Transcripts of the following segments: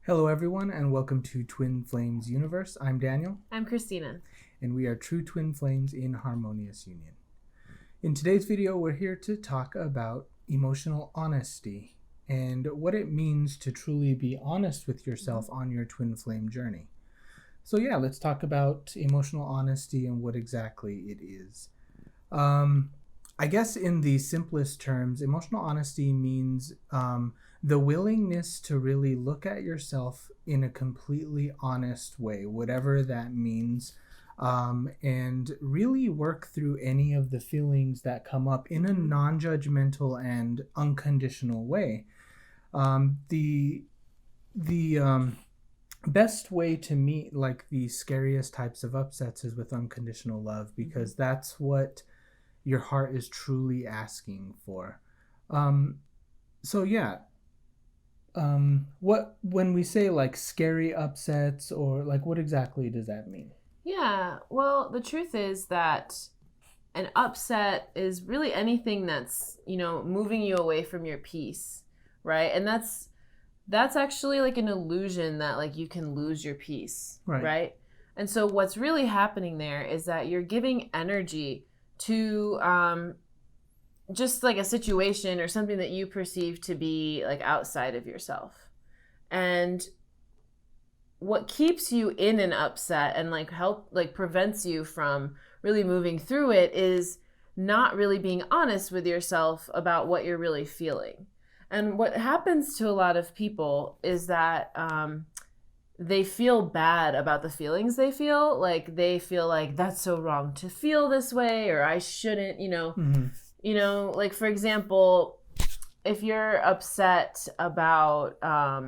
Hello everyone and welcome to Twin Flames Universe. I'm Daniel. I'm Cristina. And we are true twin flames in Harmonious Union. In today's video, we're here to talk about emotional honesty and what it means to truly be honest with yourself on your twin flame journey. So yeah, let's talk about emotional honesty and what exactly it is. I guess in the simplest terms, emotional honesty means the willingness to really look at yourself in a completely honest way, whatever that means, and really work through any of the feelings that come up in a non-judgmental and unconditional way. The best way to meet like the scariest types of upsets is with unconditional love, because that's what your heart is truly asking for. When we say like scary upsets, or like what exactly does that mean? Yeah, well, the truth is that an upset is really anything that's, moving you away from your peace, right? And that's actually like an illusion that like you can lose your peace, right? And so what's really happening there is that you're giving energy to just like a situation or something that you perceive to be like outside of yourself. And what keeps you in an upset and prevents you from really moving through it is not really being honest with yourself about what you're really feeling. And what happens to a lot of people is that they feel bad about the feelings they feel. Like they feel like that's so wrong to feel this way, or I shouldn't, like for example, if you're upset about, I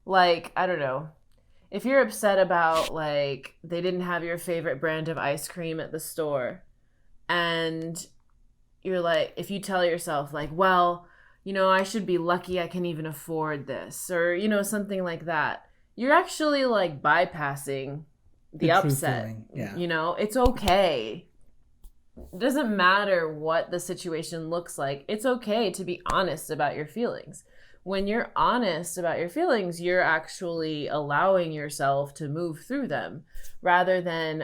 don't know, if you're upset about like they didn't have your favorite brand of ice cream at the store, and you're like, if you tell yourself like, well, I should be lucky I can even afford this, or, something like that, you're actually like bypassing the upset. Yeah. It's okay. It doesn't matter what the situation looks like. It's okay to be honest about your feelings. When you're honest about your feelings, you're actually allowing yourself to move through them rather than,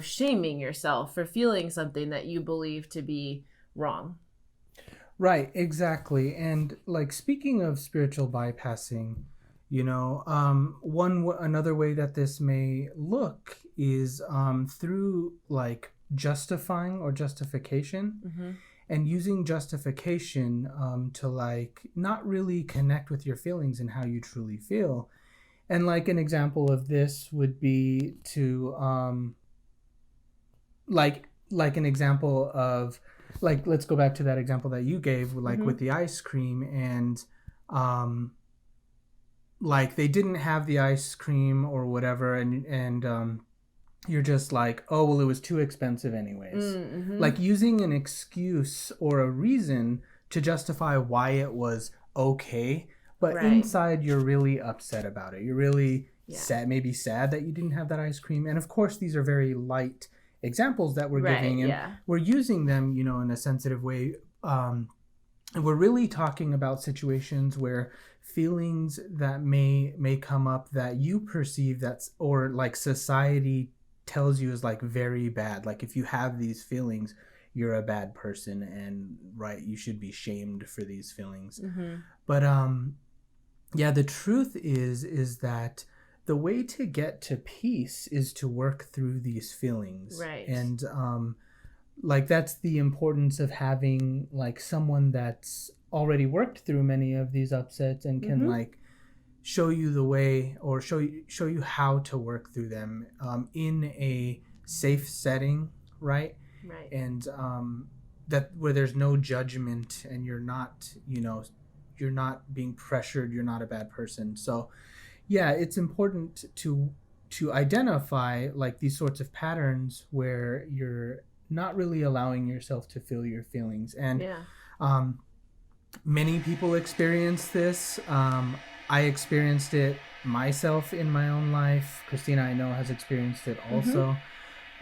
shaming yourself for feeling something that you believe to be wrong. Right, exactly. And like speaking of spiritual bypassing, another way that this may look is through like justifying or justification, and using justification to like not really connect with your feelings and how you truly feel. And like an example of this would be to like an example of like, let's go back to that example that you gave, like with the ice cream, and like they didn't have the ice cream or whatever, and you're just like, oh, well, it was too expensive anyways. Like using an excuse or a reason to justify why it was okay, but inside you're really upset about it. You're really sad, maybe sad that you didn't have that ice cream. And of course, these are very light examples that we're giving, and we're using them, in a sensitive way. And we're really talking about situations where feelings that may come up that you perceive that's, or like society tells you is like very bad. Like if you have these feelings, you're a bad person, and you should be shamed for these feelings. But the truth is that the way to get to peace is to work through these feelings. And like that's the importance of having like someone that's already worked through many of these upsets and can like show you the way, or show you how to work through them in a safe setting, right? And that where there's no judgment, and you're not being pressured, you're not a bad person. So yeah, it's important to identify like these sorts of patterns where you're not really allowing yourself to feel your feelings. And many people experience this. I experienced it myself in my own life. Cristina, I know, has experienced it also.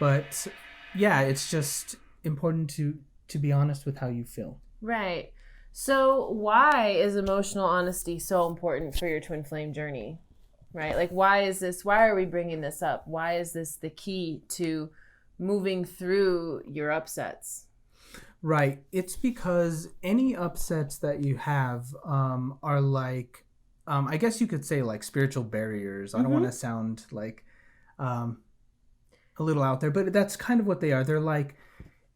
But yeah, it's just important to be honest with how you feel. Right. So why is emotional honesty so important for your twin flame journey? Right? Like, why are we bringing this up? Why is this the key to moving through your upsets? Right. It's because any upsets that you have are like, I guess you could say like spiritual barriers. I don't want to sound like um, a little out there, but that's kind of what they are. They're like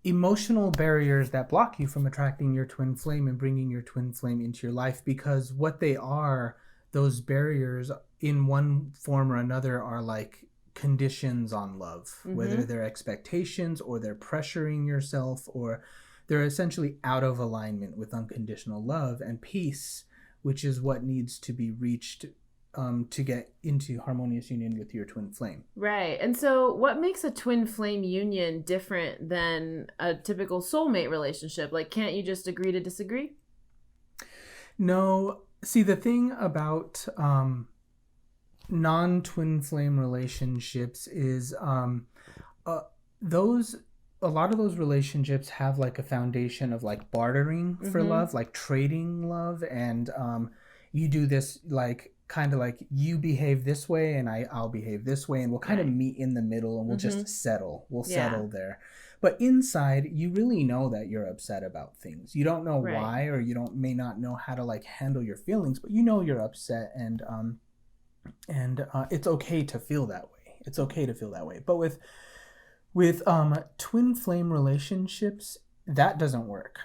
emotional barriers that block you from attracting your twin flame and bringing your twin flame into your life, because what they are, those barriers in one form or another, are like conditions on love, whether they're expectations or they're pressuring yourself, or they're essentially out of alignment with unconditional love and peace, which is what needs to be reached to get into harmonious union with your twin flame. Right. And so what makes a twin flame union different than a typical soulmate relationship? Like, can't you just agree to disagree? No. See, the thing about non-twin flame relationships is those a lot of those relationships have like a foundation of like bartering for love, like trading love, and you do this like kind of like you behave this way and I'll behave this way, and we'll kind of meet in the middle and we'll just settle. We'll settle there. But inside, you really know that you're upset about things. You don't know why, or you may not know how to like handle your feelings, but you know you're upset, and it's okay to feel that way. It's okay to feel that way. But with twin flame relationships, that doesn't work.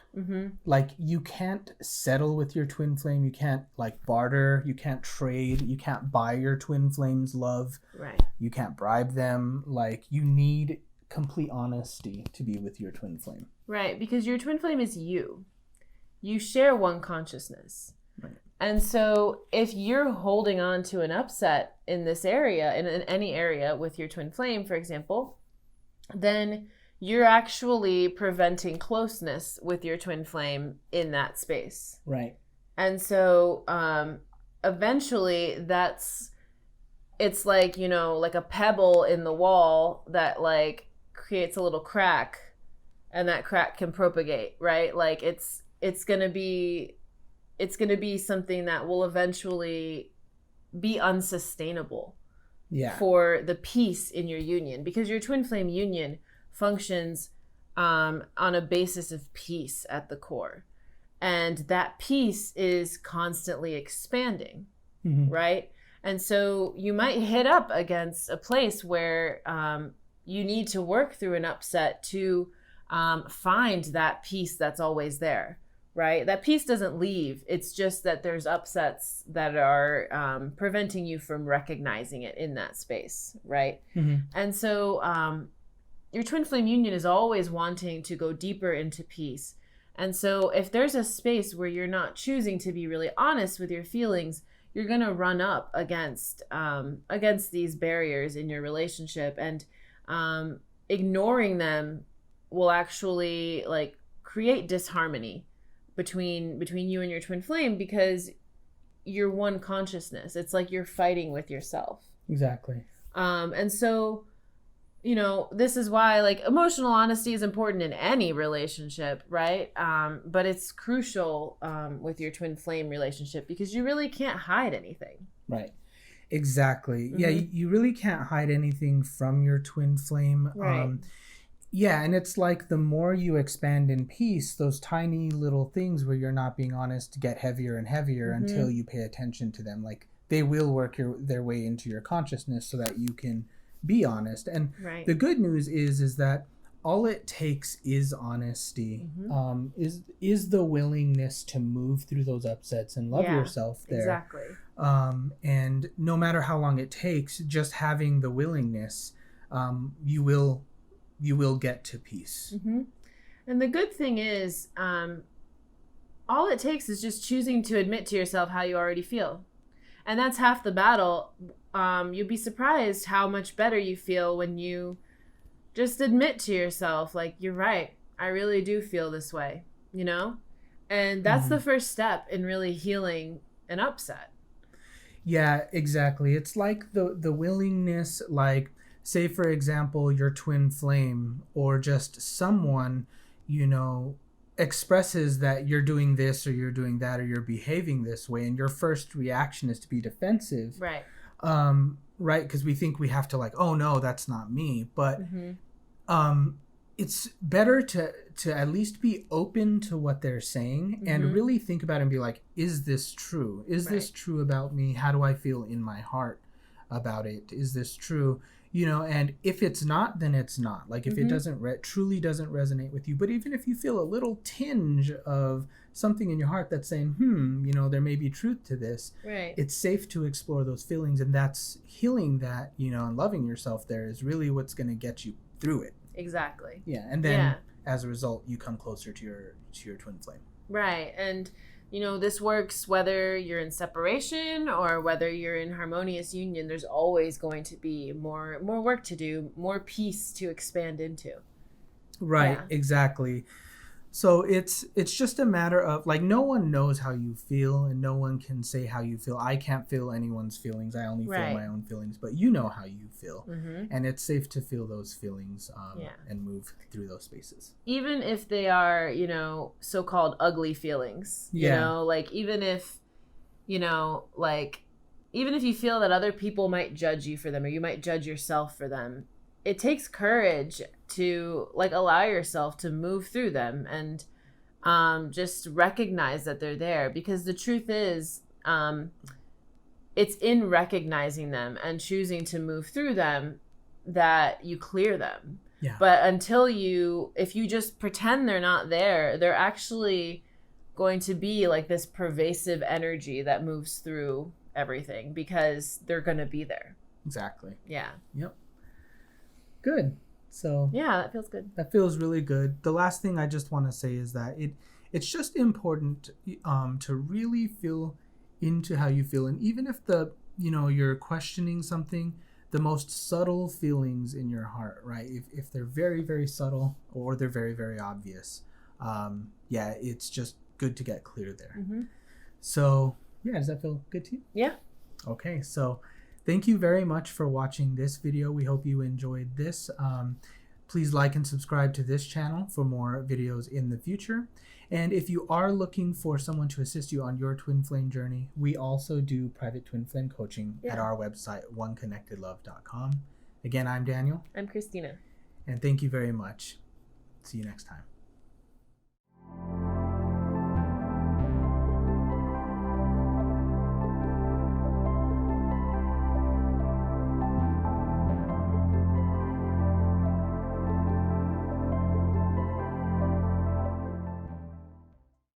Like, you can't settle with your twin flame. You can't like barter. You can't trade. You can't buy your twin flame's love. Right. You can't bribe them. Like, you need complete honesty to be with your twin flame. Right, because your twin flame is you. You share one consciousness. Right. And so if you're holding on to an upset in this area, in any area with your twin flame, for example, then you're actually preventing closeness with your twin flame in that space. Right. And so eventually it's like, like a pebble in the wall that like creates a little crack, and that crack can propagate, right? Like it's going to be something that will eventually be unsustainable for the peace in your union, because your twin flame union functions on a basis of peace at the core, and that peace is constantly expanding, right? And so you might hit up against a place where you need to work through an upset to find that peace that's always there, right? That peace doesn't leave. It's just that there's upsets that are preventing you from recognizing it in that space, right? And so your twin flame union is always wanting to go deeper into peace. And so if there's a space where you're not choosing to be really honest with your feelings, you're going to run up against these barriers in your relationship, and ignoring them will actually like create disharmony between you and your twin flame, because you're one consciousness. It's like you're fighting with yourself. Exactly. And so, this is why like emotional honesty is important in any relationship, right? But it's crucial with your twin flame relationship, because you really can't hide anything. Right. Exactly. Yeah, you really can't hide anything from your twin flame. Right. Yeah, and it's like the more you expand in peace, those tiny little things where you're not being honest get heavier and heavier until you pay attention to them. Like, they will work their way into your consciousness so that you can be honest. And the good news is that all it takes is honesty, is the willingness to move through those upsets and love yourself there. Exactly. And no matter how long it takes, just having the willingness, you will get to peace. And the good thing is, all it takes is just choosing to admit to yourself how you already feel. And that's half the battle. You'd be surprised how much better you feel when you just admit to yourself, like, you're right, I really do feel this way, And that's the first step in really healing an upset. Yeah, exactly. It's like the willingness, like, say, for example, your twin flame or just someone, expresses that you're doing this or you're doing that or you're behaving this way, and your first reaction is to be defensive, Right. Right, because we think we have to like, oh no, that's not me, but it's better to at least be open to what they're saying and really think about it and be like, is this true? Is this true about me? How do I feel in my heart about it? Is this true? You know, and if it's not, then it's not. Like if it doesn't truly doesn't resonate with you, but even if you feel a little tinge of something in your heart that's saying, you know, there may be truth to this, it's safe to explore those feelings, and that's healing that, you know, and loving yourself there is really what's going to get you through it. Exactly. Yeah, and then as a result, you come closer to your twin flame. Right, and you know, this works whether you're in separation or whether you're in harmonious union. There's always going to be more work to do, more peace to expand into. Right, exactly. So it's just a matter of like, no one knows how you feel and no one can say how you feel. I can't feel anyone's feelings. I only feel my own feelings, but you know how you feel. And it's safe to feel those feelings and move through those spaces. Even if they are, you know, so-called ugly feelings, you know, like even if, you know, like even if you feel that other people might judge you for them or you might judge yourself for them, it takes courage to like allow yourself to move through them and just recognize that they're there, because the truth is it's in recognizing them and choosing to move through them that you clear them. But if you just pretend they're not there, they're actually going to be like this pervasive energy that moves through everything because they're going to be there. Exactly. Yep. Good. So that feels good. That feels really good. The last thing I just want to say is that it's just important to really feel into how you feel, and even if you're questioning something, the most subtle feelings in your heart, right? If they're very, very subtle or they're very, very obvious, it's just good to get clear there. So does that feel good to you? Yeah. Okay, so thank you very much for watching this video. We hope you enjoyed this. Please like and subscribe to this channel for more videos in the future. And if you are looking for someone to assist you on your twin flame journey, we also do private twin flame coaching at our website, oneconnectedlove.com. Again, I'm Daniel. I'm Cristina. And thank you very much. See you next time.